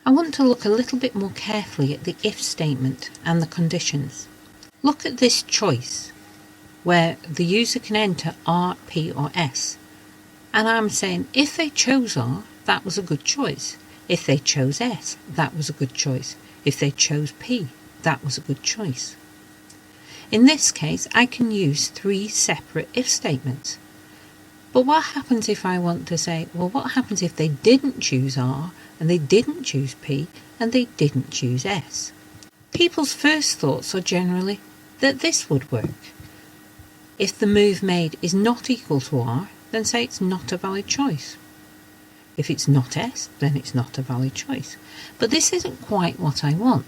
I want to look a little bit more carefully at the if statement and the conditions. Look at this choice where the user can enter R, P or S. And I'm saying if they chose R, that was a good choice. If they chose S, that was a good choice. If they chose P, that was a good choice. In this case, I can use 3 separate if statements. But what happens if I want to say, well, what happens if they didn't choose R and they didn't choose P and they didn't choose S? People's first thoughts are generally that this would work. If the move made is not equal to R, then say it's not a valid choice. If it's not S, then it's not a valid choice. But this isn't quite what I want.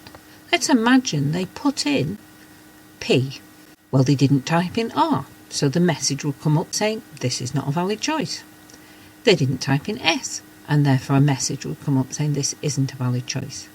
Let's imagine they put in P. Well, they didn't type in R, so the message would come up saying this is not a valid choice. They didn't type in S, and therefore a message would come up saying this isn't a valid choice.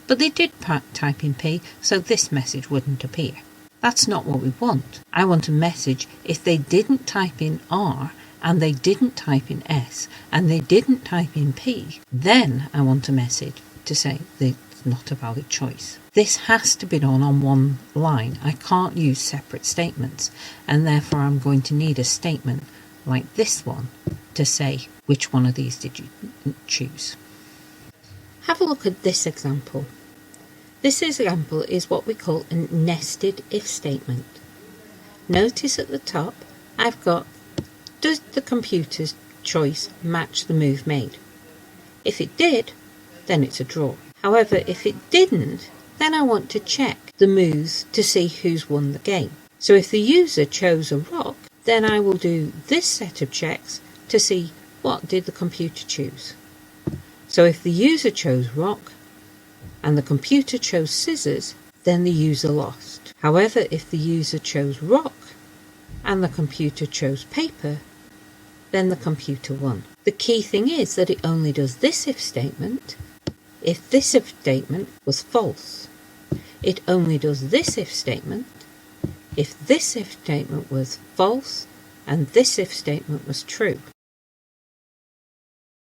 But they did type in P, so this message wouldn't appear. That's not what we want. I want a message if they didn't type in R and they didn't type in S and they didn't type in P, then I want a message to say it's not a valid choice. This has to be done on one line. I can't use separate statements, and therefore I'm going to need a statement like this one to say which one of these did you choose. Have a look at this example. This example is what we call a nested if statement. Notice at the top I've got, does the computer's choice match the move made? If it did, then it's a draw. However, if it didn't, then I want to check the moves to see who's won the game. So if the user chose a rock, then I will do this set of checks to see what did the computer choose. So if the user chose rock and the computer chose scissors, then the user lost. However, if the user chose rock and the computer chose paper, then the computer won. The key thing is that it only does this if statement if this if statement was false. It only does this if statement if this if statement was false and this if statement was true.